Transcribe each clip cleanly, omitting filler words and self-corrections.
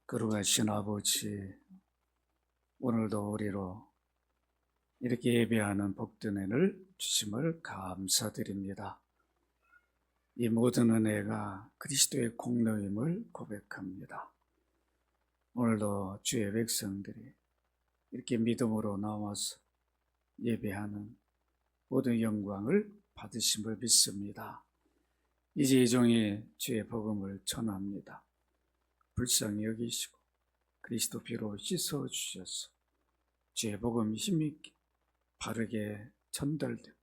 거룩하신 아버지, 오늘도 우리로 이렇게 예배하는 복된 은혜를 주심을 감사드립니다. 이 모든 은혜가 그리스도의 공로임을 고백합니다. 오늘도 주의 백성들이 이렇게 믿음으로 나와서 예배하는 모든 영광을 받으심을 믿습니다. 이제 이 종이 주의 복음을 전합니다. 불쌍히 여기시고 그리스도 피로 씻어 주셔서 주의 복음이 힘있게 바르게 전달되고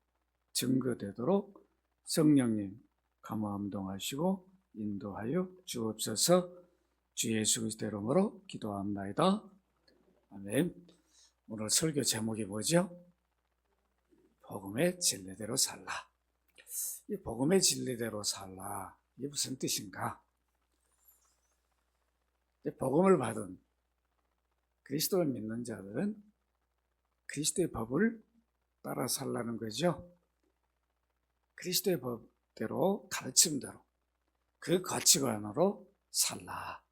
증거되도록 성령님 감화함동하시고 인도하여 주옵소서. 주 예수 그리스도 이름으로 기도합나이다. 아멘. 오늘 설교 제목이 뭐죠? 복음의 진리대로 살라. 이 복음의 진리대로 살라, 이게 무슨 뜻인가? 복음을 받은 그리스도를 믿는 자들은 그리스도의 법을 따라 살라는 거죠. 그리스도의 법대로, 가르침대로, 그 가치관으로 살라.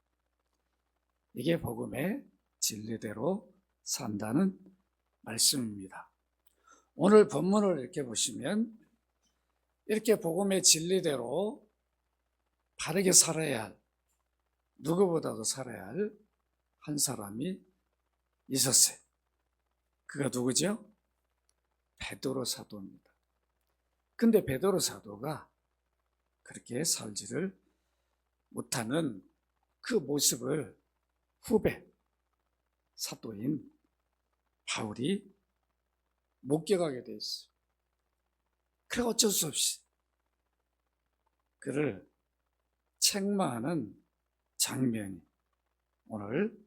이게 복음의 진리대로 산다는 말씀입니다. 오늘 본문을 이렇게 보시면 이렇게 복음의 진리대로 바르게 살아야 할, 누구보다도 살아야 할 한 사람이 있었어요. 그가 누구죠? 베드로 사도입니다. 근데 베드로 사도가 그렇게 살지를 못하는 그 모습을 후배 사도인 바울이 목격하게 돼 있어요. 그래 어쩔 수 없이 그를 책망하는 장면이 오늘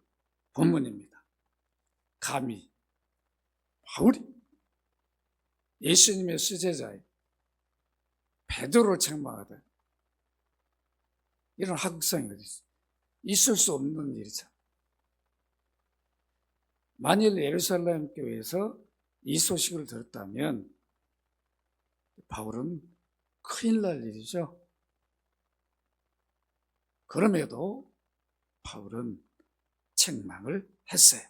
본문입니다. 감히 바울이 예수님의 수제자인 베드로를 책망하다. 이런 하극상이 어디 있어요? 있을 수 없는 일이잖아요. 만일 예루살렘 교회에서 이 소식을 들었다면 바울은 큰일 날 일이죠. 그럼에도 바울은 책망을 했어요.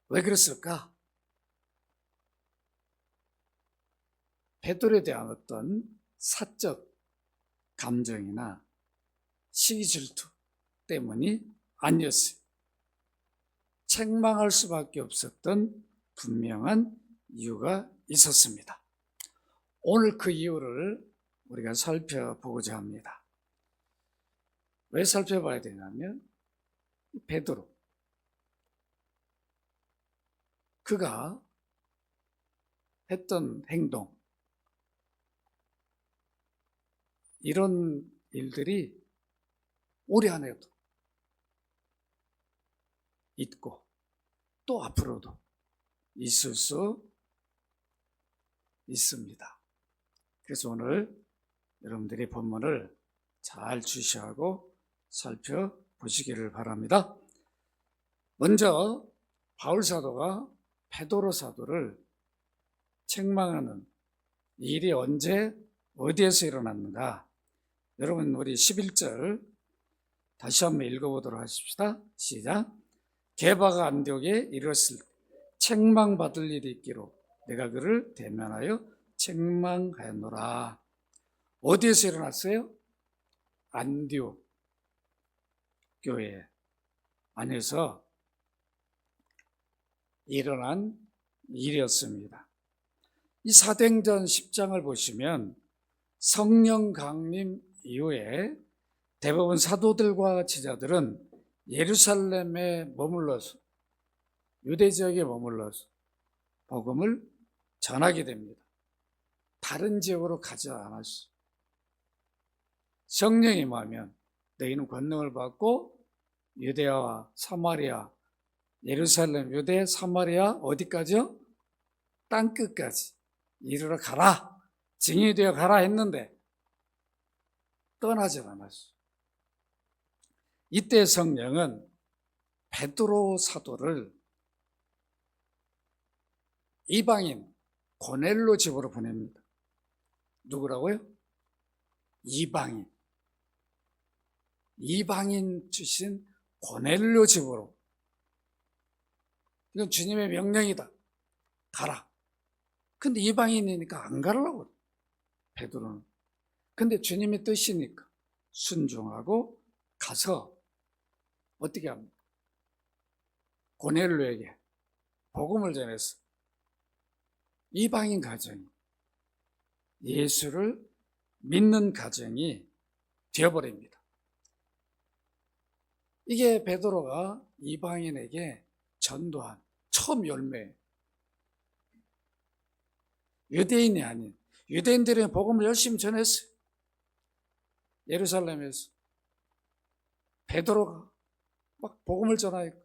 왜 그랬을까? 베드로에 대한 어떤 사적 감정이나 시기 질투 때문이 아니었어요. 책망할 수밖에 없었던 분명한 이유가 있었습니다. 오늘 그 이유를 우리가 살펴보고자 합니다. 왜 살펴봐야 되냐면 베드로, 그가 했던 행동, 이런 일들이 올해 안에도 있고 또 앞으로도 있을 수 있습니다. 그래서 오늘 여러분들이 본문을 잘 주시하고 살펴보시기를 바랍니다. 먼저 바울 사도가 베드로 사도를 책망하는 일이 언제 어디에서 일어났는가? 여러분 우리 11절 다시 한번 읽어보도록 하십시다. 시작. 게바가 안디옥에 이르렀을 때 책망받을 일이 있기로 내가 그를 대면하여 책망하였노라. 어디에서 일어났어요? 안디옥 교회 안에서 일어난 일이었습니다. 이 사도행전 10장을 보시면 성령 강림 이후에 대부분 사도들과 제자들은 예루살렘에 머물러서, 유대 지역에 머물러서 복음을 전하게 됩니다. 다른 지역으로 가지 않았어요. 성령이 임하면 너희는 권능을 받고 유대와 사마리아, 예루살렘, 유대, 사마리아 어디까지요? 땅끝까지 이르러 가라, 증인이 되어 가라 했는데 떠나질 않았어요. 이때 성령은 베드로 사도를 이방인 고넬로 집으로 보냅니다. 누구라고요? 이방인. 이방인 주신 고넬료 집으로. 이건 주님의 명령이다. 가라. 근데 이방인이니까 안 가려고 그래, 베드로는. 근데 주님의 뜻이니까 순종하고 가서 어떻게 합니까? 고넬료에게 복음을 전해서 이방인 가정이 예수를 믿는 가정이 되어버립니다. 이게 베드로가 이방인에게 전도한 처음 열매예요. 유대인이 아닌, 유대인들이 복음을 열심히 전했어요. 예루살렘에서 베드로가 막 복음을 전하니까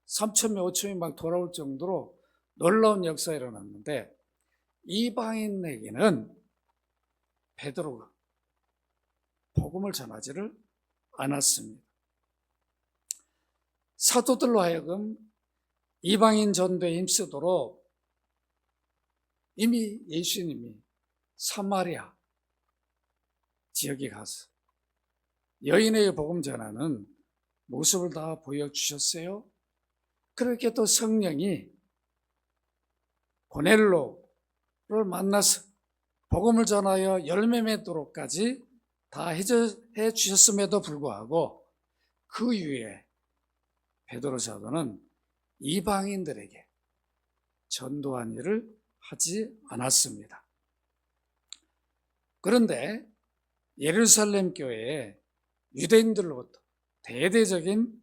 3,000명, 5,000명 막 돌아올 정도로 놀라운 역사가 일어났는데, 이방인에게는 베드로가 복음을 전하지를 않았습니다. 사도들로 하여금 이방인 전도에 힘쓰도록 이미 예수님이 사마리아 지역에 가서 여인에게 복음 전하는 모습을 다 보여주셨어요. 그렇게 또 성령이 고넬료를 만나서 복음을 전하여 열매 맺도록까지 다 해주셨음에도 불구하고 그 이후에 베드로 사도는 이방인들에게 전도한 일을 하지 않았습니다. 그런데 예루살렘 교회에 유대인들로부터 대대적인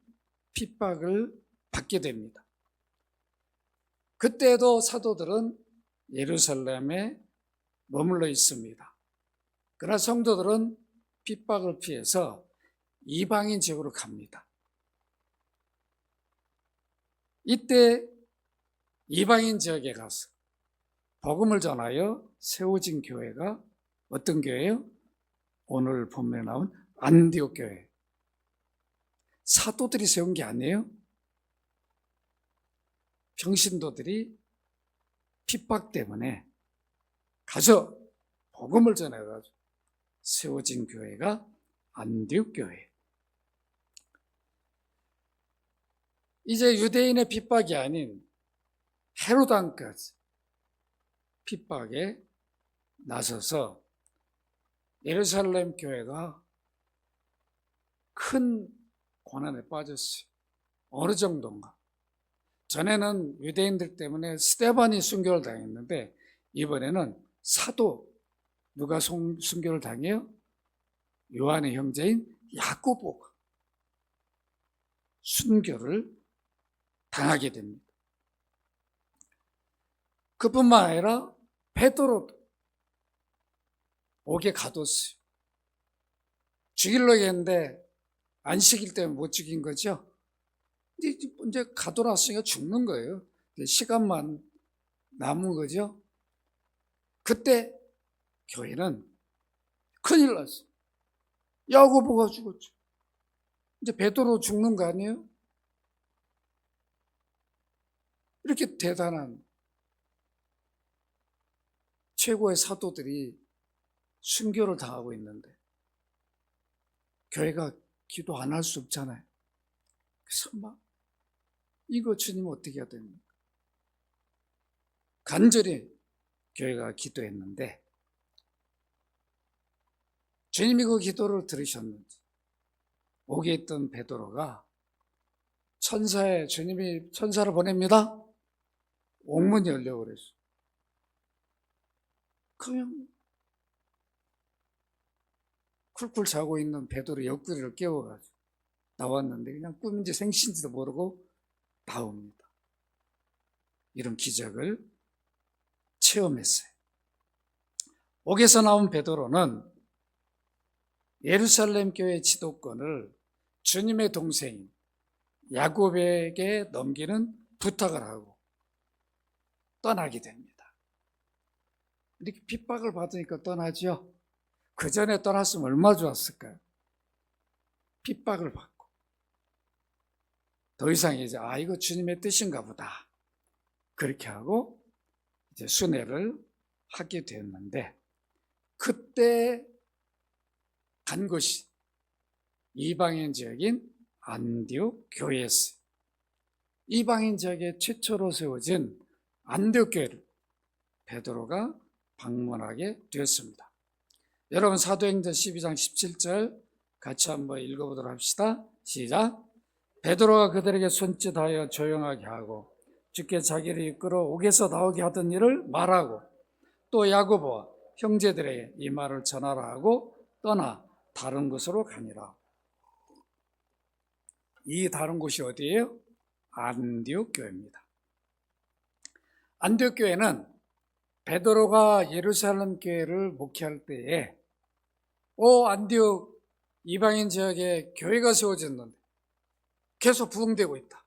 핍박을 받게 됩니다. 그때도 사도들은 예루살렘에 머물러 있습니다. 그러나 성도들은 핍박을 피해서 이방인 지역으로 갑니다. 이때 이방인 지역에 가서 복음을 전하여 세워진 교회가 어떤 교회예요? 오늘 본문에 나온 안디옥 교회. 사도들이 세운 게 아니에요. 평신도들이 핍박 때문에 가서 복음을 전해가지고 세워진 교회가 안디옥 교회. 이제 유대인의 핍박이 아닌 헤로당까지 핍박에 나서서 예루살렘 교회가 큰 고난에 빠졌어요. 어느 정도인가? 전에는 유대인들 때문에 스데반이 순교를 당했는데 이번에는 사도 누가 순교를 당해요? 요한의 형제인 야고보가 순교를 당하게 됩니다. 그뿐만 아니라 베드로도 옥에 가뒀어요. 죽이려고 했는데 안식일 때문에 못 죽인 거죠. 이제 가둬놨으니까 죽는 거예요. 시간만 남은 거죠. 그때 교회는 큰일 났어요. 야고보가 죽었죠. 이제 베드로 죽는 거 아니에요? 이렇게 대단한 최고의 사도들이 순교를 당하고 있는데 교회가 기도 안 할 수 없잖아요. 그래서 막 이거 주님 어떻게 해야 됩니까? 간절히 교회가 기도했는데 주님이 그 기도를 들으셨는지 옥에 있던 베드로가 주님이 천사를 보냅니다. 옥문이 열려고 그랬어요. 그냥 쿨쿨 자고 있는 베드로 옆구리를 깨워가지고 나왔는데 그냥 꿈인지 생신지도 모르고 나옵니다. 이런 기적을 체험했어요. 옥에서 나온 베드로는 예루살렘 교회 지도권을 주님의 동생인 야곱에게 넘기는 부탁을 하고 떠나게 됩니다. 이렇게 핍박을 받으니까 떠나죠. 그 전에 떠났으면 얼마나 좋았을까요? 핍박을 받고 더 이상 이제 이거 주님의 뜻인가 보다 그렇게 하고 이제 순회를 하게 되었는데 그때 간 곳이 이방인 지역인 안디옥 교회였어요. 이방인 지역에 최초로 세워진 안디옥 교회를 베드로가 방문하게 되었습니다. 여러분 사도행전 12장 17절 같이 한번 읽어보도록 합시다. 시작. 베드로가 그들에게 손짓하여 조용하게 하고 주께 자기를 이끌어 옥에서 나오게 하던 일을 말하고 또 야고보와 형제들에게 이 말을 전하라 하고 떠나 다른 곳으로 가니라. 이 다른 곳이 어디예요? 안디옥 교회입니다. 안디옥 교회는 베드로가 예루살렘 교회를 목회할 때에 안디옥 이방인 지역에 교회가 세워졌는데 계속 부흥되고 있다.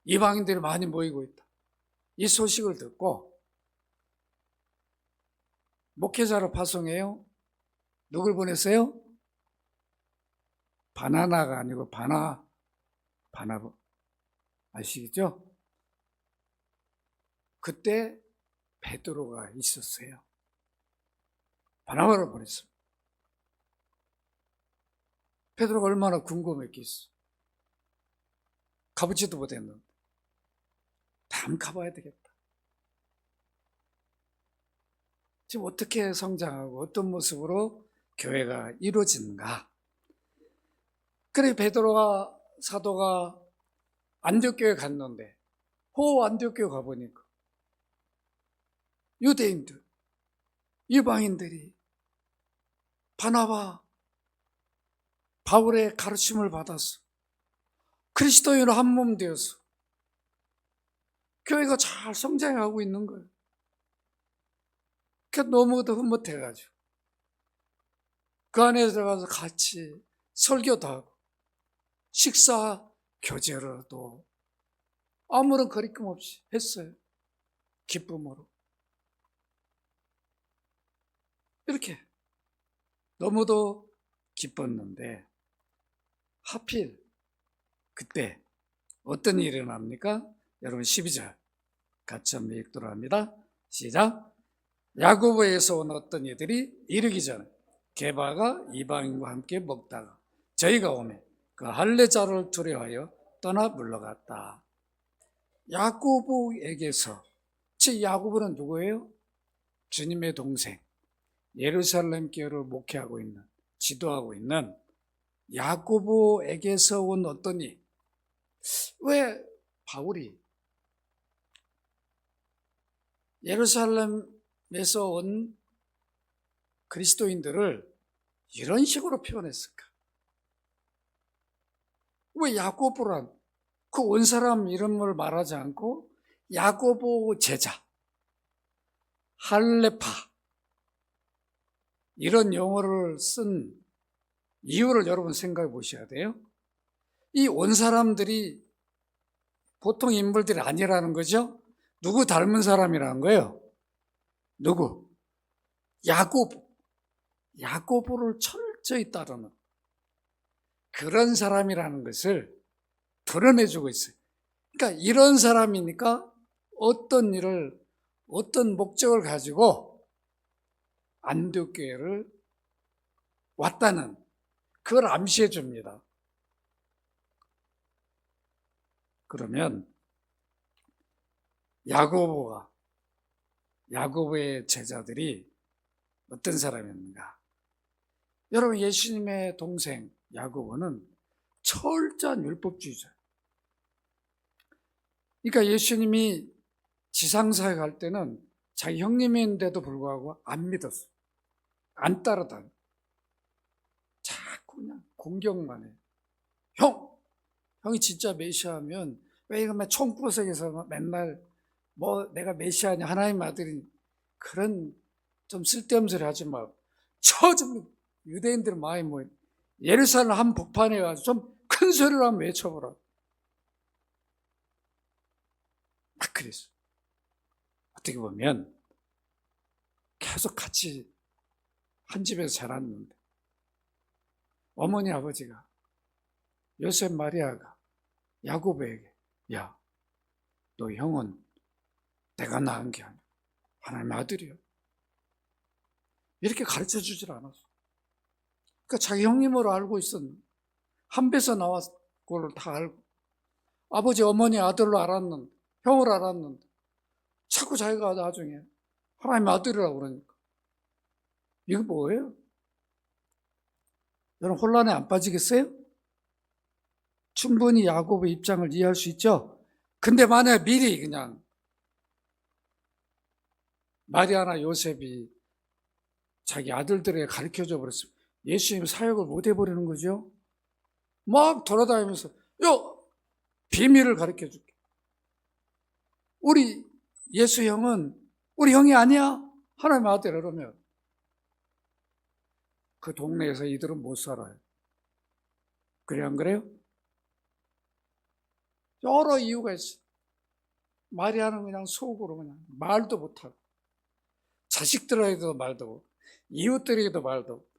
이방인들이 많이 모이고 있다. 이 소식을 듣고 목회자를 파송해요. 누굴 보냈어요? 바나나가 아니고 바나 아시겠죠? 그때 베드로가 있었어요. 바나바를 보냈습니다. 베드로가 얼마나 궁금했겠어. 가보지도 못했는데 다음 가봐야 되겠다. 지금 어떻게 성장하고 어떤 모습으로 교회가 이루어지는가. 그래 베드로가 사도가 안디옥교회 갔는데 안디옥교회 가보니까 유대인들, 이방인들이 바나바, 바울의 가르침을 받아서 그리스도인으로 한 몸 되어서 교회가 잘 성장하고 있는 거예요. 그러니까 너무도 흐뭇해가지고 그 안에 들어가서 같이 설교도 하고 식사 교제로도 아무런 거리낌 없이 했어요. 기쁨으로. 이렇게 너무도 기뻤는데 하필 그때 어떤 일이 일어납니까? 여러분 12절 같이 한번 읽도록 합니다. 시작. 야고보에서 온 어떤 이들이 이르기 전에 게바가 이방인과 함께 먹다가 저희가 오매 그 할례자를 두려워하여 떠나 물러갔다. 야고보에게서, 즉 야고보는 누구예요? 주님의 동생, 예루살렘 교회를 목회하고 있는, 지도하고 있는 야고보에게서 온 어떤 이, 왜 바울이 예루살렘에서 온 그리스도인들을 이런 식으로 표현했을까? 왜 야고보란 그 온 사람 이름을 말하지 않고 야고보 제자, 할레파 이런 용어를 쓴 이유를 여러분 생각해 보셔야 돼요. 이 온 사람들이 보통 인물들이 아니라는 거죠. 누구 닮은 사람이라는 거예요? 누구? 야고보. 야고보를 철저히 따르는 그런 사람이라는 것을 드러내주고 있어요. 그러니까 이런 사람이니까 어떤 일을, 어떤 목적을 가지고 안디옥 교회를 왔다는 그걸 암시해 줍니다. 그러면 야고보의 제자들이 어떤 사람입니까? 여러분 예수님의 동생 야고보는 철저한 율법주의자예요. 그러니까 예수님이 지상사에 갈 때는 자기 형님인데도 불구하고 안 믿었어. 안 따라다녀. 자꾸 그냥 공격만 해. 형이 진짜 메시아면 왜 이거 총구석에서 맨날 내가 메시아냐 하나님 아들이 그런 좀 쓸데없는 소리 하지 말고 좀 유대인들 많이 모여 예루살렘 한 복판에 가서 좀 큰 소리로 한번 외쳐보라. 막 그랬어. 어떻게 보면 계속 같이 한 집에서 자랐는데 어머니 아버지가 요셉 마리아가 야고보에게 야, 너 형은 내가 낳은 게 아니야. 하나님 아들이야. 이렇게 가르쳐 주질 않았어. 그러니까 자기 형님으로 알고 있었는데, 한 배에서 나왔고를 다 알고, 아버지 어머니 아들로 알았는데, 형을 알았는데, 자꾸 자기가 나중에 하나님의 아들이라고 그러니까. 이거 뭐예요? 여러분 혼란에 안 빠지겠어요? 충분히 야곱의 입장을 이해할 수 있죠? 근데 만약에 미리 그냥 마리아나 요셉이 자기 아들들에게 가르쳐줘 버렸으면 예수님 사역을 못 해버리는 거죠. 막 돌아다니면서 비밀을 가르쳐 줄게. 우리 예수 형은 우리 형이 아니야. 하나님의 아들 이러면 그 동네에서 이들은 못 살아요. 그래 안 그래요? 여러 이유가 있어. 마리아는 그냥 속으로 그냥 말도 못하고, 자식들에게도 말도 못하고, 이웃들에게도 말도 못하고,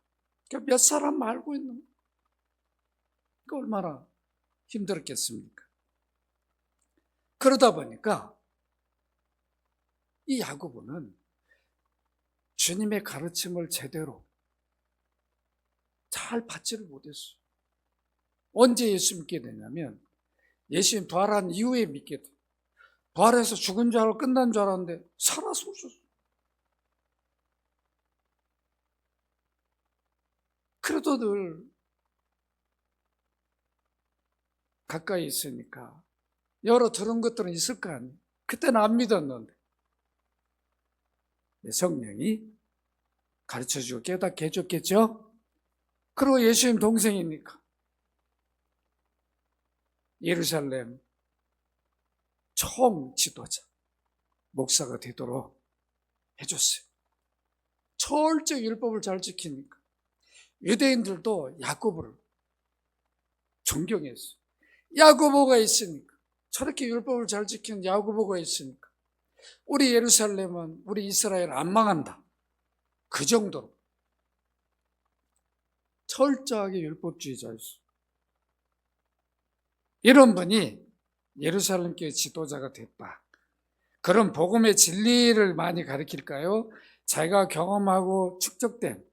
그러니까 몇 사람 알고 있는 거예요. 그 얼마나 힘들었겠습니까? 그러다 보니까 이 야고보는 주님의 가르침을 제대로 잘 받지를 못했어요. 언제 예수 믿게 되냐면 예수님 부활한 이후에 믿게 돼요. 부활해서 죽은 줄 알고 끝난 줄 알았는데 살아서 오셨어요. 그래도 늘 가까이 있으니까 여러 들은 것들은 있을 거 아니에요. 그때는 안 믿었는데 성령이 가르쳐주고 깨닫게 해줬겠죠. 그리고 예수님 동생이니까 예루살렘 총 지도자, 목사가 되도록 해줬어요. 철저히 율법을 잘 지키니까 유대인들도 야고보를 존경했어요. 야고보가 있으니까, 저렇게 율법을 잘 지키는 야고보가 있으니까 우리 예루살렘은, 우리 이스라엘 안 망한다. 그 정도로 철저하게 율법주의자였어요. 이런 분이 예루살렘 교회 지도자가 됐다. 그럼 복음의 진리를 많이 가르칠까요? 자기가 경험하고 축적된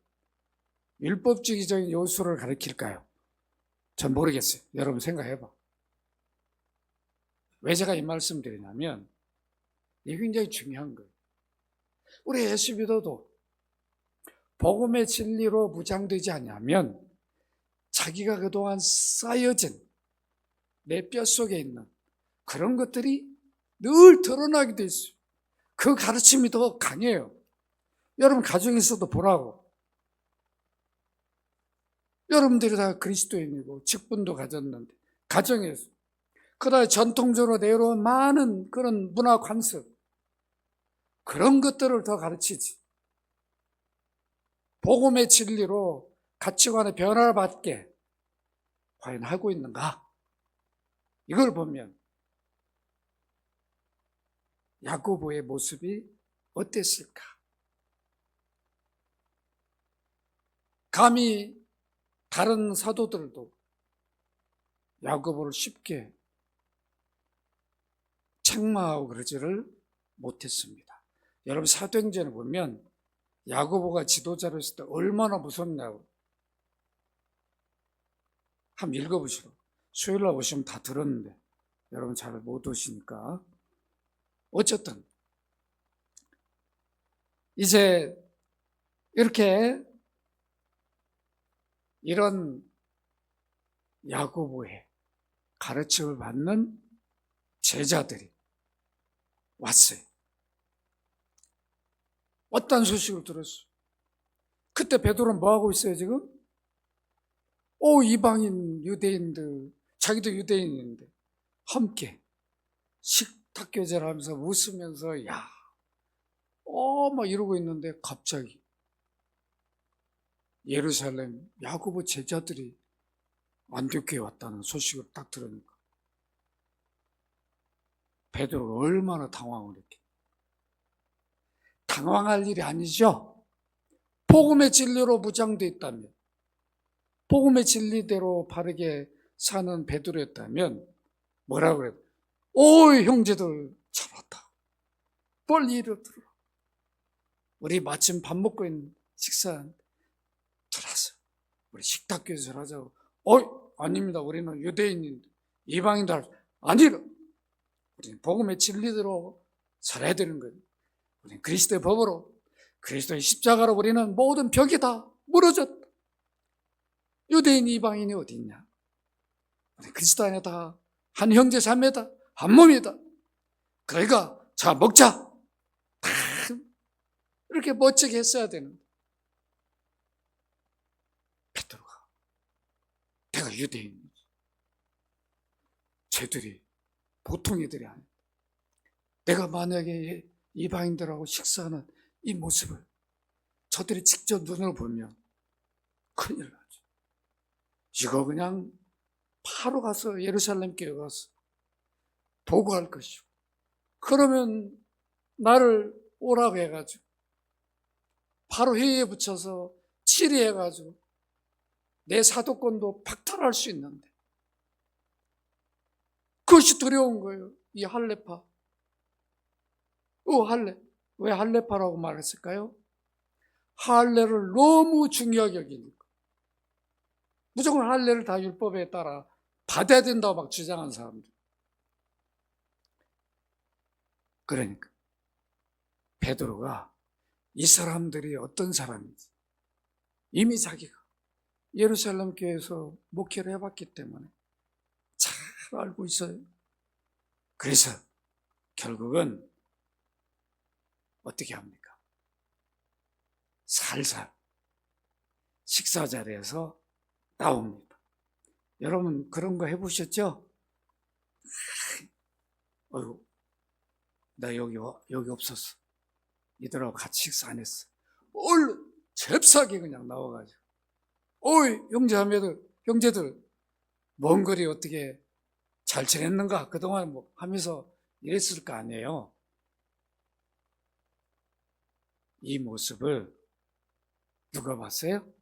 율법주의적인 요소를 가르칠까요? 전 모르겠어요. 여러분 생각해봐. 왜 제가 이 말씀 드리냐면 이게 굉장히 중요한 거예요. 우리 예수 믿어도 복음의 진리로 무장되지 않으면 자기가 그동안 쌓여진 내 뼛속에 있는 그런 것들이 늘 드러나게 돼 있어요. 그 가르침이 더 강해요. 여러분 가정에서도 보라고. 여러분들이 다 그리스도인이고 직분도 가졌는데 가정에서 그다음에 전통적으로 내려온 많은 그런 문화 관습, 그런 것들을 더 가르치지. 복음의 진리로 가치관의 변화를 받게 과연 하고 있는가? 이걸 보면 야고보의 모습이 어땠을까? 감히 다른 사도들도 야고보를 쉽게 책망하고 그러지를 못했습니다. 여러분 사도행전을 보면 야고보가 지도자로 있을 때 얼마나 무섭냐고. 한번 읽어보시라고. 수요일날 오시면 다 들었는데 여러분 잘 못 오시니까. 어쨌든 이제 이렇게 이런 야고보의 가르침을 받는 제자들이 왔어요. 어떤 소식을 들었어요? 그때 베드로는 뭐하고 있어요 지금? 이방인 유대인들, 자기도 유대인인데 함께 식탁교제를 하면서 웃으면서 막 이러고 있는데 갑자기 예루살렘 야고보 제자들이 안디옥에 왔다는 소식을 딱 들으니까 베드로가 얼마나 당황을 했겠. 당황할 일이 아니죠. 복음의 진리로 무장되어 있다면, 복음의 진리대로 바르게 사는 베드로였다면 뭐라고 그래요? 형제들 잘 왔다. 빨리 이러더라. 우리 마침 밥 먹고 있는 식사하는데 들어왔어. 우리 식탁교회에서 하자고. 아닙니다. 우리는 유대인인데 이방인들 아니라 우리는 복음의 진리대로 살아야 되는 거예요. 우리는 그리스도의 법으로, 그리스도의 십자가로 우리는 모든 벽이 다 무너졌다. 유대인 이방인이 어디 있냐? 우리 그리스도 안에 다 한 형제 자매다, 한 몸이다. 그러니까 자 먹자. 다 이렇게 멋지게 했어야 되는데 베드로가 내가 유대인이지. 쟤들이 보통 애들이 아니야. 내가 만약에 이방인들하고 식사하는 이 모습을 저들이 직접 눈으로 보면 큰일 나죠. 이거 그냥 바로 가서 예루살렘 교회 가서 보고할 것이고, 그러면 나를 오라고 해가지고 바로 회의에 붙여서 질의해가지고 내 사도권도 박탈할 수 있는데 그것이 두려운 거예요. 이 할례파. 할례. 왜 할례파라고 말했을까요? 할례를 너무 중요하게 여기니까. 무조건 할례를 다 율법에 따라 받아야 된다고 막 주장한 사람들. 그러니까 베드로가 이 사람들이 어떤 사람인지 이미 자기가 예루살렘 교회에서 목회를 해봤기 때문에 잘 알고 있어요. 그래서 결국은 어떻게 합니까? 살살 식사 자리에서 나옵니다. 여러분 그런 거 해보셨죠? 나 여기 없었어. 이들하고 같이 식사 안 했어. 얼른 잽싸게 그냥 나와가지고 형제들 먼 거리 어떻게 잘 지냈는가? 그동안 뭐 하면서 이랬을 거 아니에요. 이 모습을 누가 봤어요?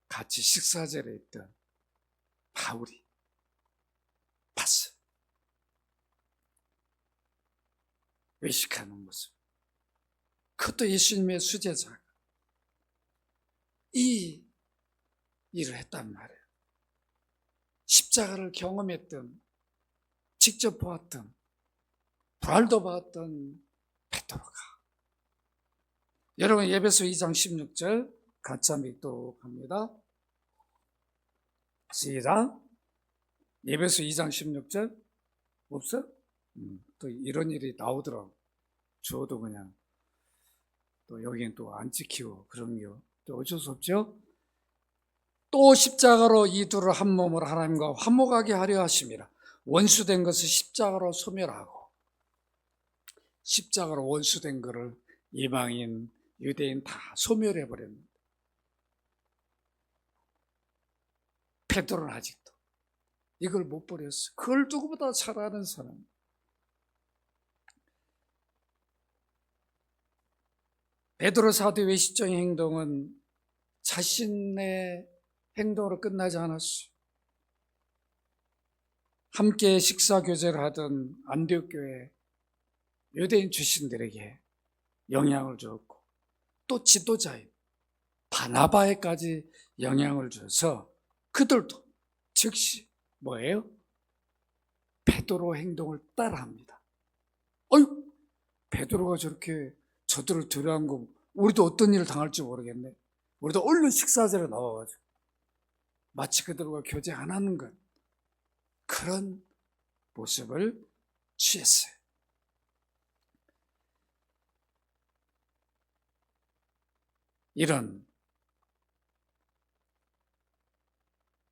같이 식사자리에 있던 바울이 봤어요. 외식하는 모습. 그것도 예수님의 수제자가 이 일을 했단 말이에요. 십자가를 경험했던, 직접 보았던, 부활도 봤던 베드로가. 여러분 에베소 2장 16절 같이 한번 읽도록 합니다. 시작. 에베소 2장 16절 없어? 또 이런 일이 나오더라고. 저도 그냥 또 여기는 또 안 지키고 그런 게 또 어쩔 수 없죠. 또 십자가로 이 둘을 한 몸으로 하나님과 화목하게 하려 하심이라. 원수된 것을 십자가로 소멸하고, 십자가로 원수된 것을 이방인, 유대인 다 소멸해버렸는데 베드로는 아직도 이걸 못 버렸어. 그걸 누구보다 잘 아는 사람. 베드로 사도의 외식적인 행동은 자신의 행동으로 끝나지 않았어요. 함께 식사 교제를 하던 안디옥 교회 유대인 출신들에게 영향을 주었고, 또 지도자인 바나바에까지 영향을 줘서 그들도 즉시 뭐예요? 베드로 행동을 따라합니다. 베드로가 저렇게 저들을 두려워한 거 우리도 어떤 일을 당할지 모르겠네. 우리도 얼른 식사자리에 나와가지고 마치 그들과 교제 안 하는 것, 그런 모습을 취했어요. 이런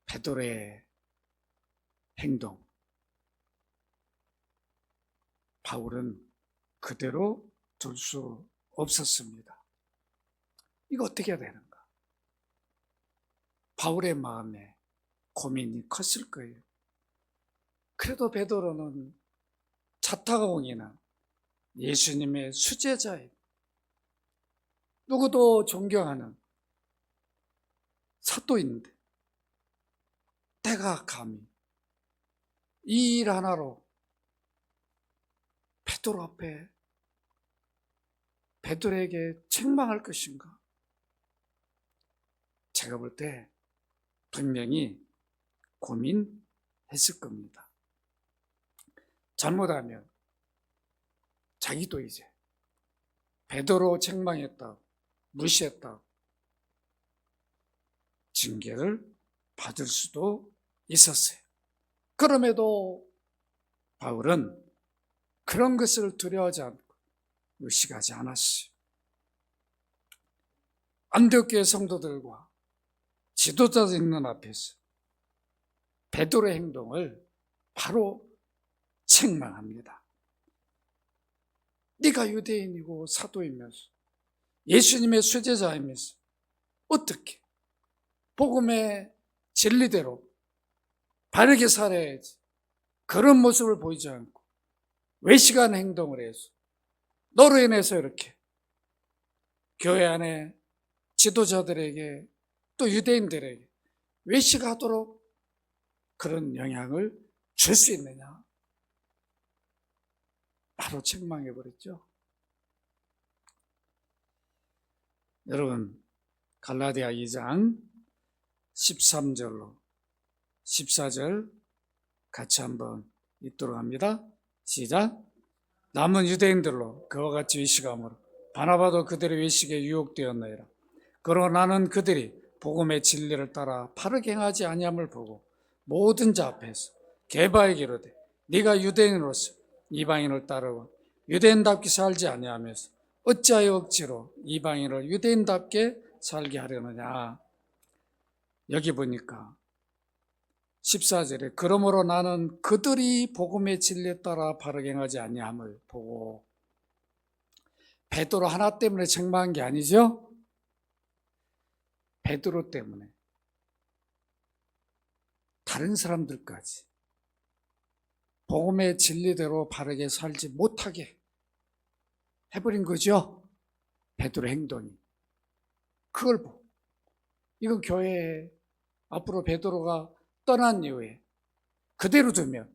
베드로의 행동, 바울은 그대로 둘 수 없었습니다. 이거 어떻게 해야 되는가? 바울의 마음에 고민이 컸을 거예요. 그래도 베드로는 자타공이나 예수님의 수제자예요. 누구도 존경하는 사도인데 내가 감히 이 일 하나로 베드로 앞에 베드로에게 책망할 것인가? 제가 볼 때 분명히 고민했을 겁니다. 잘못하면 자기도 이제 베드로 책망했다고, 무시했다고 징계를 받을 수도 있었어요. 그럼에도 바울은 그런 것을 두려워하지 않고 의식하지 않았어요. 안디옥교회 성도들과 지도자들 있는 앞에서 베드로의 행동을 바로 책망합니다. 네가 유대인이고 사도이면서 예수님의 수제자이면서 어떻게 복음의 진리대로 바르게 살아야지 그런 모습을 보이지 않고 외식하는 행동을 해서 너로 인해서 이렇게 교회 안에 지도자들에게 또 유대인들에게 외식하도록 그런 영향을 줄 수 있느냐? 바로 책망해버렸죠. 여러분, 갈라디아 2장 13절로 14절 같이 한번 읽도록 합니다. 시작. 남은 유대인들로 그와 같이 외식함으로 바나바도 그들의 외식에 유혹되었나이다. 그러나 나는 그들이 복음의 진리를 따라 바르게 행하지 아니함을 보고 모든 자 앞에서 게바에게 이르되 네가 유대인으로서 이방인을 따르고 유대인답게 살지 아니하면서 어찌하여 억지로 이방인을 유대인답게 살게 하려느냐. 여기 보니까 14절에 그러므로 나는 그들이 복음의 진리에 따라 바르게 행하지 아니함을 보고, 베드로 하나 때문에 책망한 게 아니죠. 베드로 때문에 다른 사람들까지 복음의 진리대로 바르게 살지 못하게 해버린 거죠. 베드로 행동이. 그걸 보고 이건 교회에 앞으로 베드로가 떠난 이후에 그대로 두면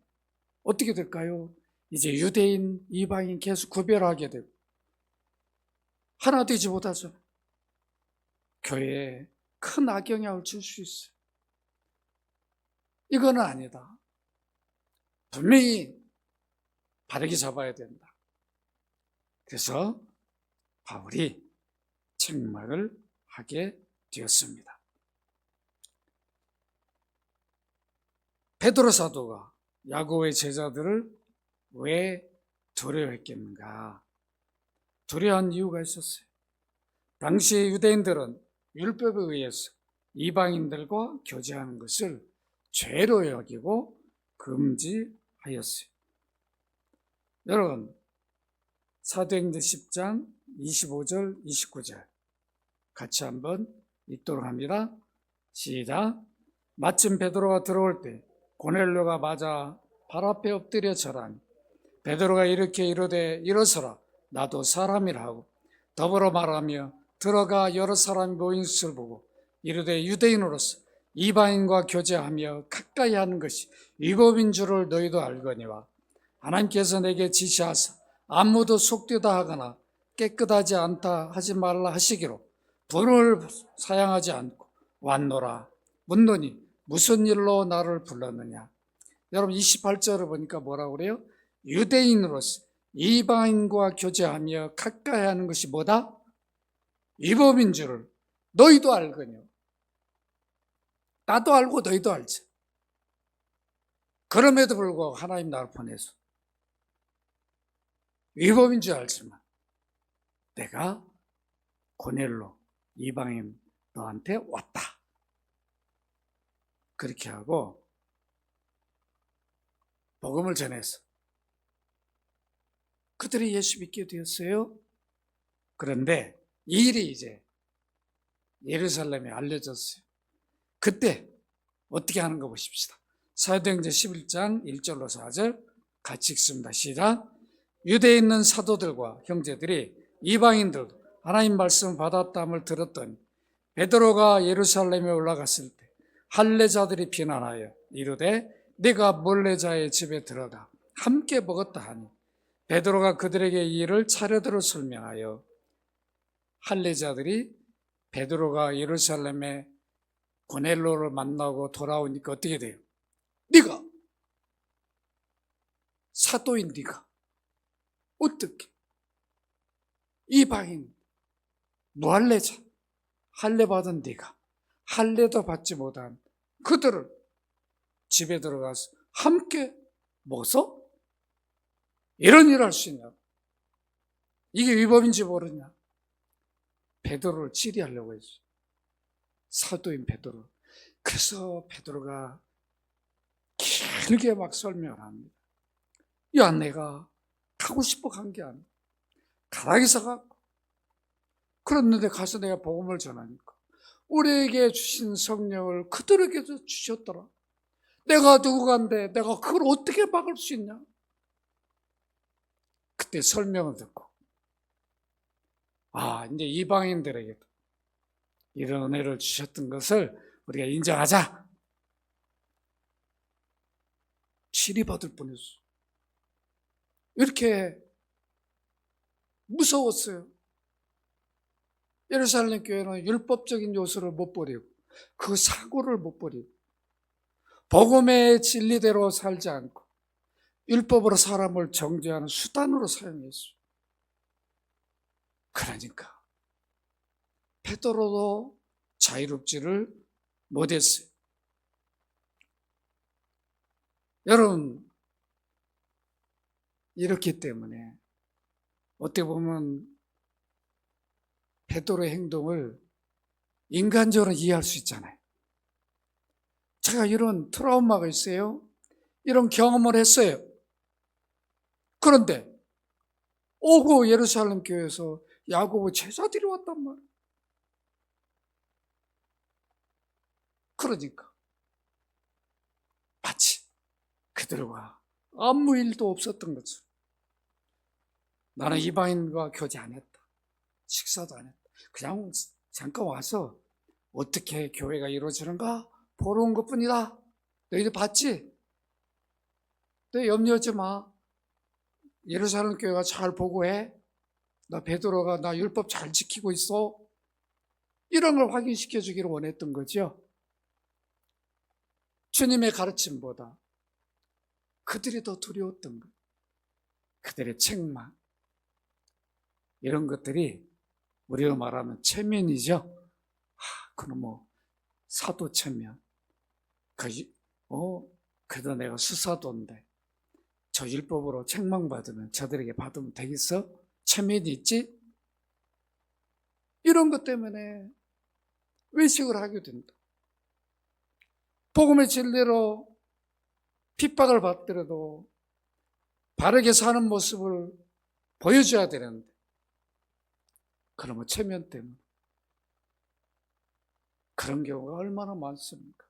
어떻게 될까요? 이제 유대인, 이방인 계속 구별하게 되고 하나 되지 못하죠. 교회에 큰 악영향을 줄 수 있어요. 이거는 아니다. 분명히 바르게 잡아야 된다. 그래서 바울이 책망을 하게 되었습니다. 베드로 사도가 야고보의 제자들을 왜 두려워했겠는가? 두려워한 이유가 있었어요. 당시 유대인들은 율법에 의해서 이방인들과 교제하는 것을 죄로 여기고 금지하였어요. 여러분, 사도행전 10장 25절 29절 같이 한번 읽도록 합니다. 시작. 마침 베드로가 들어올 때 고넬료가 맞아 발 앞에 엎드려 절하니 베드로가 이렇게 이르되 일어서라 나도 사람이라 하고 더불어 말하며 들어가 여러 사람이 모인 것을 보고 이르되 유대인으로서 이방인과 교제하며 가까이 하는 것이 위법인 줄을 너희도 알거니와 하나님께서 내게 지시하사 아무도 속되다 하거나 깨끗하지 않다 하지 말라 하시기로 불을 사양하지 않고 왔노라. 묻노니 무슨 일로 나를 불렀느냐. 여러분 28절을 보니까 뭐라고 그래요? 유대인으로서 이방인과 교제하며 가까이 하는 것이 뭐다? 위법인 줄을 너희도 알거니와. 나도 알고 너희도 알지. 그럼에도 불구하고 하나님 나를 보내서 위법인 줄 알지만 내가 고넬로 이방인 너한테 왔다. 그렇게 하고 복음을 전해서 그들이 예수 믿게 되었어요. 그런데 이 일이 이제 예루살렘에 알려졌어요. 그때 어떻게 하는 거 보십시다. 사도행전 11장 1절로 4절 같이 읽습니다. 시작. 유대에 있는 사도들과 형제들이 이방인들 하나님 말씀을 받았다함을 들었더니 베드로가 예루살렘에 올라갔을 때 할례자들이 비난하여 이르되 네가 몰래자의 집에 들어가 함께 먹었다 하니 베드로가 그들에게 이 일을 차례대로 설명하여 할례자들이 베드로가 예루살렘에 고넬로를 만나고 돌아오니까 어떻게 돼요? 네가 사도인 네가 어떻게 이방인 무할례자 할례 받은 네가 할례도 받지 못한 그들을 집에 들어가서 함께 먹어서 이런 일을 할 수 있냐? 이게 위법인지 모르냐? 베드로를 치리하려고 했어요. 사도인 베드로. 그래서 베드로가 길게 막 설명을 합니다. 야, 내가 가고 싶어 간 게 아니야. 가락에서 갔고. 그랬는데 가서 내가 복음을 전하니까 우리에게 주신 성령을 그들에게도 주셨더라. 내가 누구간데 내가 그걸 어떻게 막을 수 있냐? 그때 설명을 듣고 이제 이방인들에게도 이런 은혜를 주셨던 것을 우리가 인정하자. 치리받을 뻔했어. 이렇게 무서웠어요. 예루살렘 교회는 율법적인 요소를 못 버리고 그 사고를 못 버리고 복음의 진리대로 살지 않고 율법으로 사람을 정죄하는 수단으로 사용했어요. 그러니까 베드로도 자유롭지를 못했어요. 여러분, 이렇기 때문에 어떻게 보면 베드로의 행동을 인간적으로 이해할 수 있잖아요. 제가 이런 트라우마가 있어요. 이런 경험을 했어요. 그런데 오고 예루살렘 교회에서 야고보 제자들이 왔단 말이에요. 그러니까 마치 그들과 아무 일도 없었던 것처럼 나는 이방인과 교제 안 했다. 식사도 안 했다. 그냥 잠깐 와서 어떻게 교회가 이루어지는가 보러 온 것뿐이다. 너희들 봤지? 너 염려하지 마. 예루살렘 교회가 잘 보고해. 나 베드로가 나 율법 잘 지키고 있어. 이런 걸 확인시켜 주기를 원했던 거죠. 주님의 가르침보다 그들이 더 두려웠던 것. 그들의 책망. 이런 것들이 우리가 말하면 체면이죠. 그럼 사도 체면. 그래도 내가 수사도인데 저 율법으로 책망받으면 저들에게 받으면 되겠어? 체면이 있지? 이런 것 때문에 외식을 하게 된다. 복음의 진리로 핍박을 받더라도 바르게 사는 모습을 보여줘야 되는데 그러면 체면 때문에 그런 경우가 얼마나 많습니까?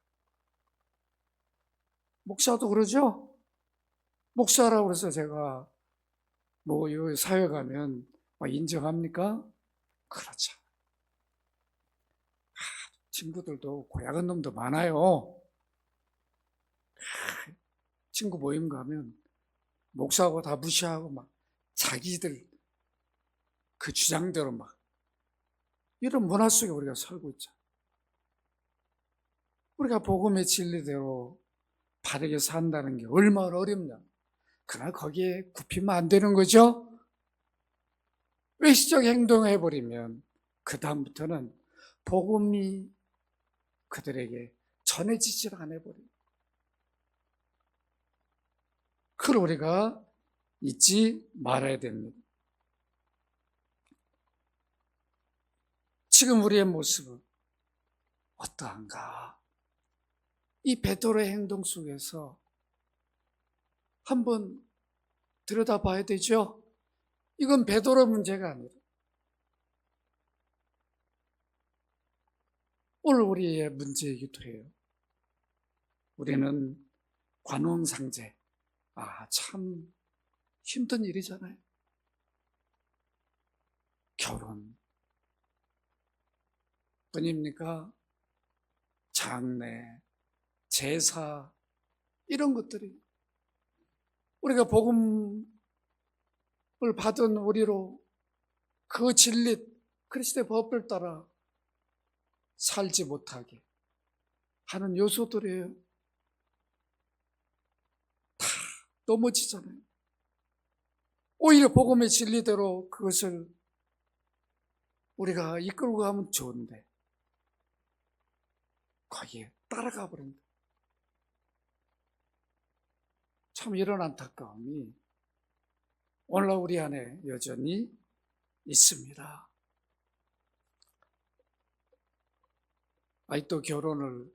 목사도 그러죠? 목사라고 해서 제가 이 사회 가면 인정합니까? 그렇죠. 친구들도 고약한 놈도 많아요. 친구 모임 가면 목사하고 다 무시하고 막 자기들 그 주장대로 막 이런 문화 속에 우리가 살고 있죠. 우리가 복음의 진리대로 바르게 산다는 게 얼마나 어렵냐. 그러나 거기에 굽히면 안 되는 거죠. 외식적 행동을 해버리면 그 다음부터는 복음이 그들에게 전해지질 않아버려요. 그걸 우리가 잊지 말아야 됩니다. 지금 우리의 모습은 어떠한가? 이 베드로의 행동 속에서 한번 들여다봐야 되죠. 이건 베드로 문제가 아니라 오늘 우리의 문제이기도 해요. 우리는 관혼상제, 참 힘든 일이잖아요. 결혼 뿐입니까? 장례, 제사 이런 것들이 우리가 복음을 받은 우리로 그 진리 그리스도의 법을 따라 살지 못하게 하는 요소들이에요. 다 넘어지잖아요. 오히려 복음의 진리대로 그것을 우리가 이끌고 가면 좋은데 거기에 따라가 버린다. 참 이런 안타까움이 오늘날 우리 안에 여전히 있습니다. 아직도 결혼을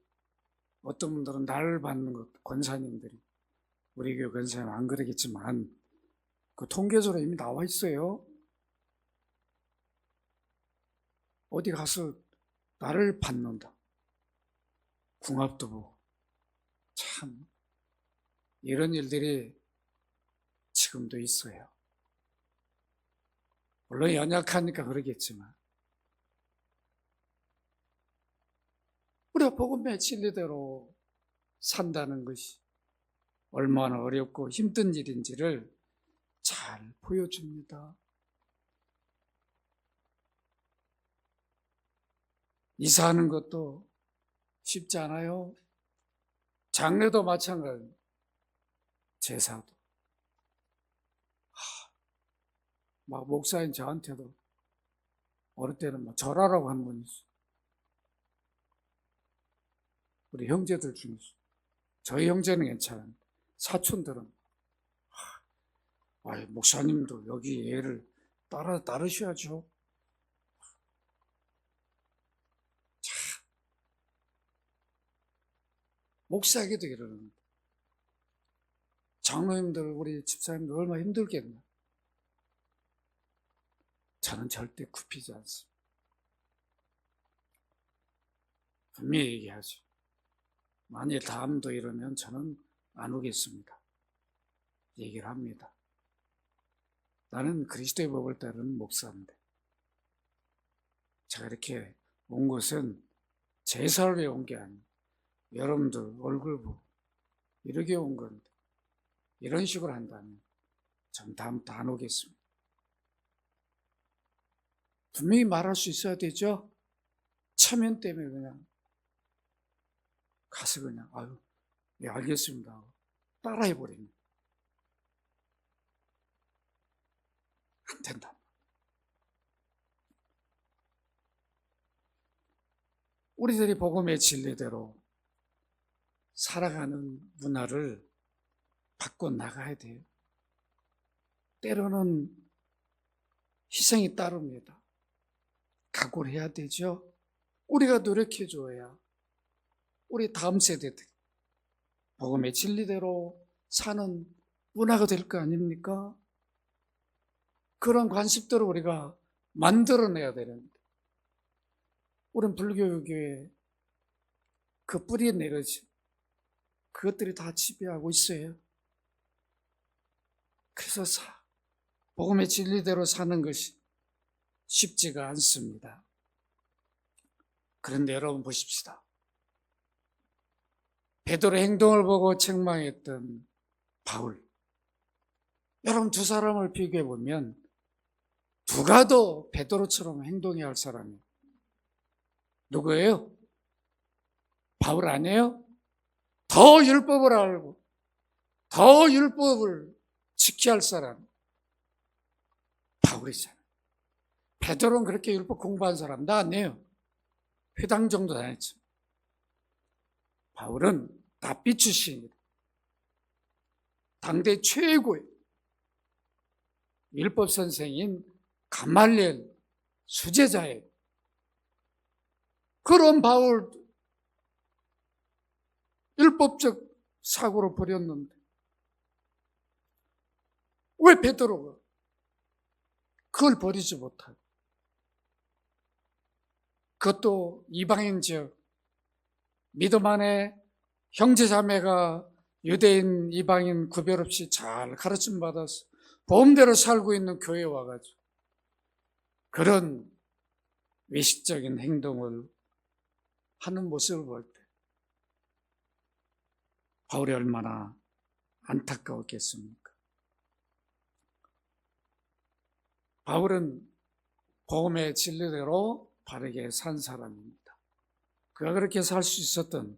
어떤 분들은 날을 받는 것, 권사님들이, 우리 교회 권사님 안 그러겠지만 그 통계적으로 이미 나와 있어요. 어디 가서 나를 받는다. 궁합도 보고. 참 이런 일들이 지금도 있어요. 물론 연약하니까 그러겠지만 우리가 복음의 진리대로 산다는 것이 얼마나 어렵고 힘든 일인지를 잘 보여줍니다. 이사하는 것도 쉽지 않아요. 장례도 마찬가지입니다. 제사도. 막 목사인 저한테도 어느 때는 막 절하라고 하는 분이 있어요. 우리 형제들 중에서. 저희 형제는 괜찮은데 사촌들은 목사님도 여기 얘를 따르셔야죠. 참, 목사에게도 이러는데 장로님들, 우리 집사님들 얼마나 힘들겠나. 저는 절대 굽히지 않습니다. 분명히 얘기하죠. 만일 다음도 이러면 저는 안 오겠습니다. 얘기를 합니다. 나는 그리스도의 법을 따르는 목사인데 제가 이렇게 온 것은 제사를 위해 온 게 아니에요. 여러분들 얼굴 보고 이렇게 온 건데 이런 식으로 한다면 전 다음부터 안 오겠습니다. 분명히 말할 수 있어야 되죠. 체면 때문에 그냥 가서 그냥 예, 알겠습니다. 따라해버립니다. 안 된다. 우리들이 복음의 진리대로 살아가는 문화를 바꿔 나가야 돼요. 때로는 희생이 따릅니다. 각오를 해야 되죠. 우리가 노력해 줘야 우리 다음 세대들 복음의 진리대로 사는 문화가 될 거 아닙니까? 그런 관습들을 우리가 만들어내야 되는데 우리는 불교교에 그 뿌리에 내려진 그것들이 다 지배하고 있어요. 그래서 복음의 진리대로 사는 것이 쉽지가 않습니다. 그런데 여러분 보십시다. 베드로의 행동을 보고 책망했던 바울. 여러분 두 사람을 비교해 보면 누가 더 베드로처럼 행동해야 할 사람이에요? 누구예요? 바울 아니에요? 더 율법을 알고 더 율법을 지켜야 할 사람 바울이잖아요. 베드로는 그렇게 율법 공부한 사람 나 아니에요. 회당 정도 다녔죠. 바울은 납비 출신이다. 당대 최고의 율법 선생인 가말리엘 수제자예요. 그런 바울 율법적 사고를 버렸는데 왜 베드로가 그걸 버리지 못하고 그것도 이방인 지역 믿음 안에 형제자매가 유대인 이방인 구별 없이 잘 가르침 받아서 보험대로 살고 있는 교회에 와가지고 그런 외식적인 행동을 하는 모습을 볼 때 바울이 얼마나 안타까웠겠습니까? 바울은 복음의 진리대로 바르게 산 사람입니다. 그가 그렇게 살 수 있었던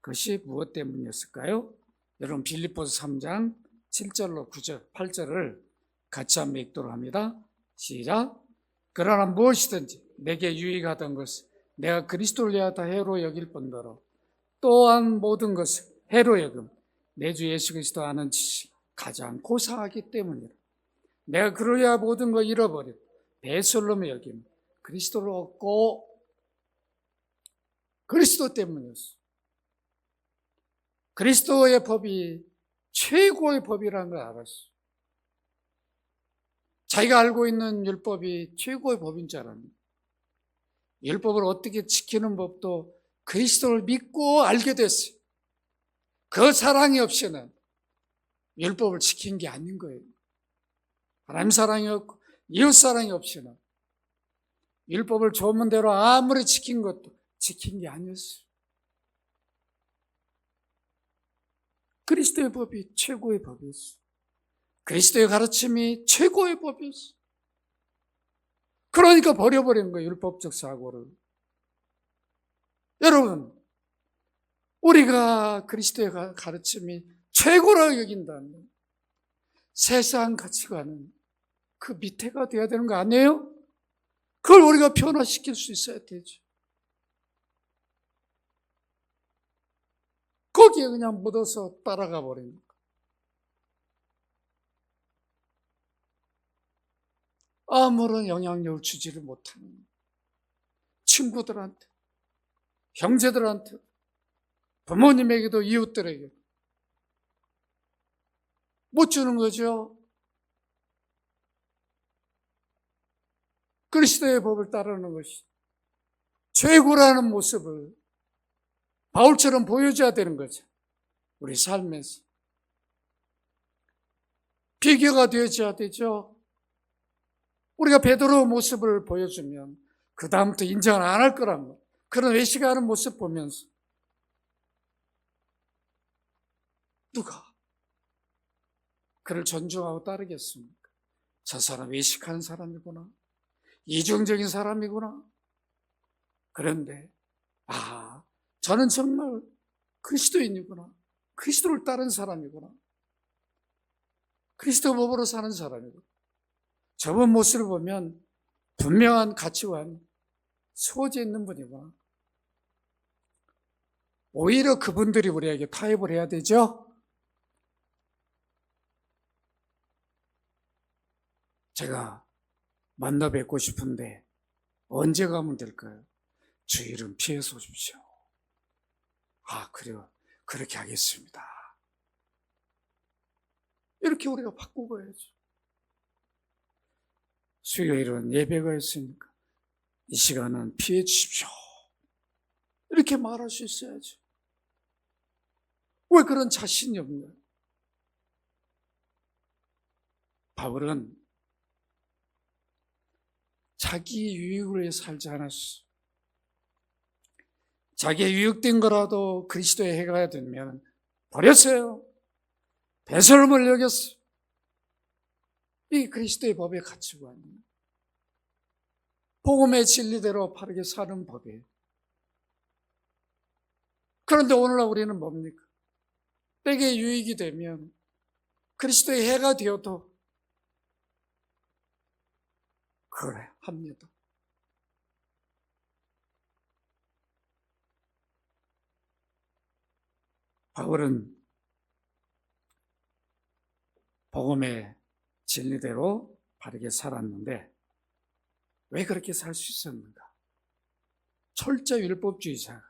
그것이 무엇 때문이었을까요? 여러분 빌립보서 3장 7절로 9절, 8절을 같이 한번 읽도록 합니다. 시작. 그러나 무엇이든지 내게 유익하던 것을 내가 그리스도를 위하여 다 해로 여길 뿐더러 또한 모든 것을 해로 여김 내 주 예수 그리스도 아는 지식 가장 고사하기 때문이라. 내가 그를 위하여 모든 걸 잃어버리고 배설로 여김 그리스도를 얻고 그리스도 때문이었어. 그리스도의 법이 최고의 법이라는 걸 알았어. 자기가 알고 있는 율법이 최고의 법인 줄 알았는데 율법을 어떻게 지키는 법도 그리스도를 믿고 알게 됐어요. 그 사랑이 없이는 율법을 지킨 게 아닌 거예요. 하나님 사랑이 없고 이웃 사랑이 없이는 율법을 조문대로 아무리 지킨 것도 지킨 게 아니었어요. 그리스도의 법이 최고의 법이었어요. 그리스도의 가르침이 최고의 법이었어요. 그러니까 버려버린 거예요, 율법적 사고를. 여러분, 우리가 그리스도의 가르침이 최고라고 여긴다면 세상 가치관은 그 밑에가 돼야 되는 거 아니에요? 그걸 우리가 변화시킬 수 있어야 되죠. 거기에 그냥 묻어서 따라가 버립니다. 아무런 영향력을 주지를 못하는 친구들한테, 형제들한테, 부모님에게도 이웃들에게 못 주는 거죠. 그리스도의 법을 따르는 것이 최고라는 모습을 바울처럼 보여줘야 되는 거죠. 우리 삶에서 비교가 되어져야 되죠. 우리가 베드로의 모습을 보여주면 그 다음부터 인정을 안 할 거란 말. 그런 외식하는 모습 보면서 누가 그를 존중하고 따르겠습니까? 저 사람 외식하는 사람이구나. 이중적인 사람이구나. 그런데 저는 정말 그리스도인이구나. 그리스도를 따른 사람이구나. 그리스도 법으로 사는 사람이구나. 저번 모습을 보면 분명한 가치관, 소재 있는 분이구나. 오히려 그분들이 우리에게 타협을 해야 되죠. 제가 만나 뵙고 싶은데 언제 가면 될까요? 주일은 피해서 오십시오. 그래요. 그렇게 하겠습니다. 이렇게 우리가 바꾸고 해야죠. 수요일은 예배가 있으니까 이 시간은 피해 주십시오. 이렇게 말할 수 있어야죠. 왜 그런 자신이 없나요? 바울은 자기 유익을 위해 살지 않았어. 자기의 유익된 거라도 그리스도의 해가 되면 버렸어요. 배설물을 여겼어. 이 그리스도의 법의 가치관이에요. 복음의 진리대로 바르게 사는 법이에요. 그런데 오늘날 우리는 뭡니까? 때에 유익이 되면 그리스도의 해가 되어도 그래 합니다. 바울은 복음의 진리대로 바르게 살았는데 왜 그렇게 살 수 있었는가? 철저 율법주의자가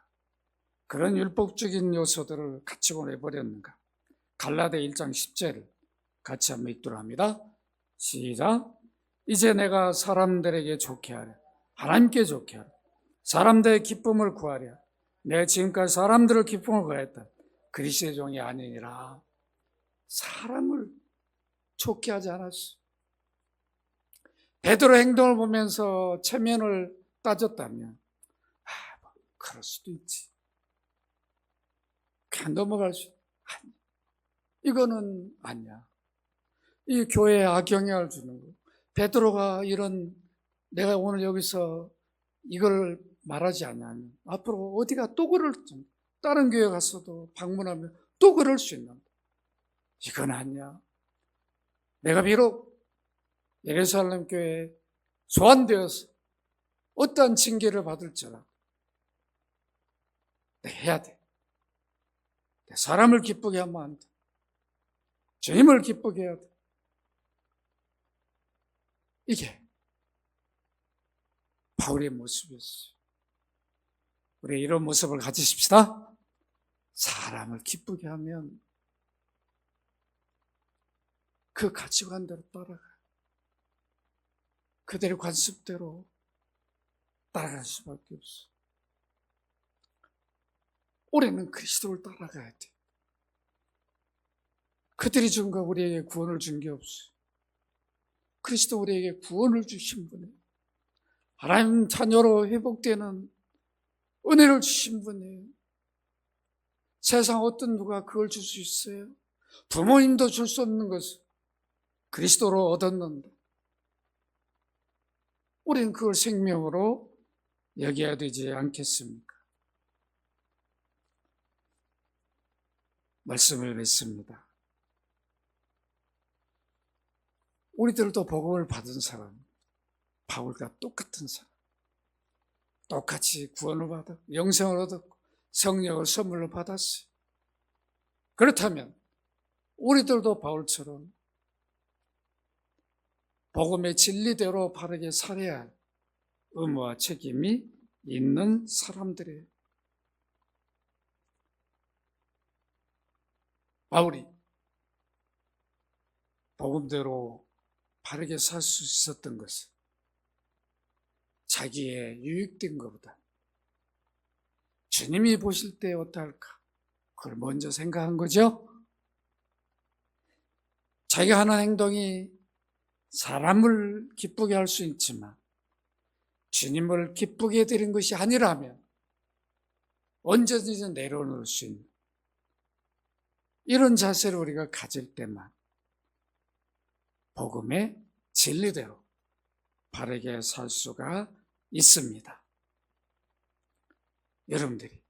그런 율법적인 요소들을 가치고 내버렸는가? 갈라디아 1장 10절을 같이 한번 읽도록 합니다. 시작. 이제 내가 사람들에게 좋게 하려, 하나님께 좋게 하려, 사람들의 기쁨을 구하려, 내가 지금까지 사람들의 기쁨을 구했다. 그리스도의 종이 아니니라. 사람을 좋게 하지 않았어. 베드로 행동을 보면서 체면을 따졌다면 그럴 수도 있지. 그냥 넘어갈 수 아니. 이거는 아니야. 이 교회에 악영향을 주는 거. 베드로가 이런 내가 오늘 여기서 이걸 말하지 않냐면 앞으로 어디가 또 그럴 다른 교회 가서도 방문하면 또 그럴 수 있는데, 이건 아니야. 내가 비록 예루살렘 교회에 소환되어서 어떠한 징계를 받을지라도 내가 해야 돼. 사람을 기쁘게 하면 안 돼. 주님을 기쁘게 해야 돼. 이게 바울의 모습이었어요. 우리 이런 모습을 가지십시다. 사람을 기쁘게 하면 그 가치관대로 따라가. 그들의 관습대로 따라갈 수밖에 없어. 올해는 그리스도를 따라가야 돼. 그들이 준 거 우리에게 구원을 준 게 없어. 그리스도 우리에게 구원을 주신 분이에요. 하나님 자녀로 회복되는 은혜를 주신 분이에요. 세상 어떤 누가 그걸 줄 수 있어요? 부모님도 줄 수 없는 것을 그리스도로 얻었는데 우리는 그걸 생명으로 여겨야 되지 않겠습니까? 말씀을 맺습니다. 우리들도 복음을 받은 사람, 바울과 똑같은 사람, 똑같이 구원을 받아 영생을 얻었고 성령을 선물로 받았어요. 그렇다면 우리들도 바울처럼 복음의 진리대로 바르게 살아야 할 의무와 책임이 있는 사람들이에요. 바울이 복음대로 바르게 살 수 있었던 것은 자기의 유익된 것보다 주님이 보실 때 어떨까? 그걸 먼저 생각한 거죠. 자기가 하는 행동이 사람을 기쁘게 할 수 있지만 주님을 기쁘게 해드린 것이 아니라면 언제든지 내려놓을 수 있는 이런 자세를 우리가 가질 때만 복음의 진리대로 바르게 살 수가 있습니다. 여러분들이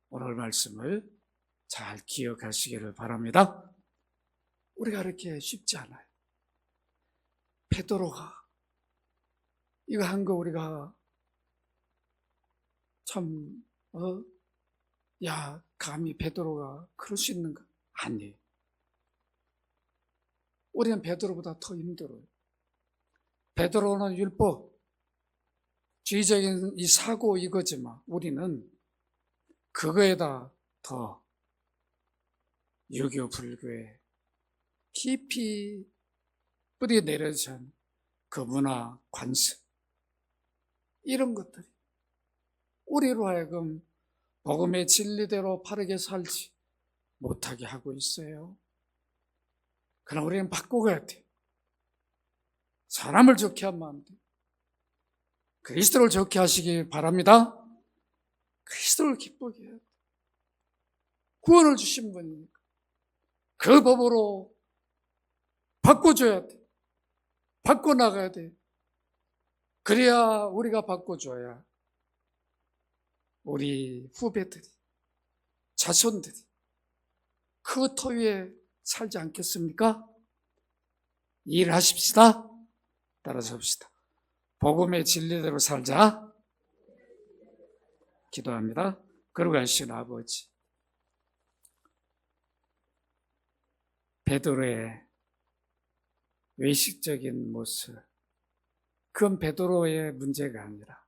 오늘 말씀을 잘 기억하시기를 바랍니다. 우리가 이렇게 쉽지 않아요. 베드로가 이거 한 거 우리가 참 감히 베드로가 그럴 수 있는가? 아니에요. 우리는 베드로보다 더 힘들어요. 베드로는 율법, 주의적인 이 사고 이거지만 우리는 그거에다 더 유교 불교에 깊이 뿌리 내려진 그 문화, 관습 이런 것들이 우리로 하여금 복음의 진리대로 바르게 살지 못하게 하고 있어요. 그러나 우리는 바꿔가야 돼. 사람을 좋게 하면 안 돼. 그리스도를 좋게 하시기 바랍니다. 그리스도를 기쁘게 해야 돼. 구원을 주신 분이니까 그 법으로 바꿔줘야 돼. 바꿔나가야 돼. 그래야 우리가 바꿔줘야 우리 후배들이, 자손들이 그 터위에 살지 않겠습니까? 일하십시다. 따라서 합시다. 복음의 진리대로 살자. 기도합니다. 거룩하신 아버지, 베드로의 외식적인 모습, 그건 베드로의 문제가 아니라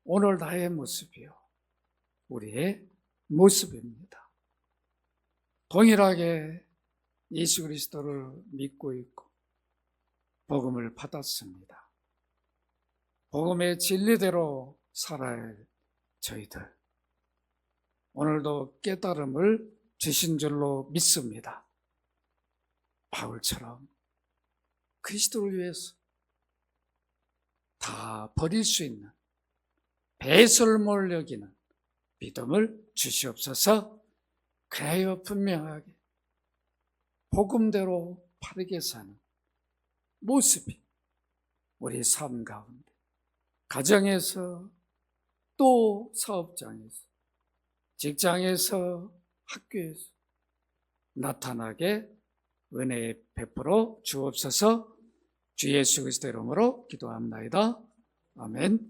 오늘 나의 모습이요, 우리의 모습입니다. 동일하게 예수 그리스도를 믿고 있고 복음을 받았습니다. 복음의 진리대로 살아야 할 저희들, 오늘도 깨달음을 주신 줄로 믿습니다. 바울처럼 그리스도를 위해서 다 버릴 수 있는 배설물 여기는 믿음을 주시옵소서. 그래야 분명하게 복음대로 바르게 사는 모습이 우리 삶 가운데, 가정에서 또 사업장에서 직장에서, 학교에서 나타나게 은혜 베풀어 주옵소서. 주 예수 그리스도 이름으로 기도합나이다. 아멘.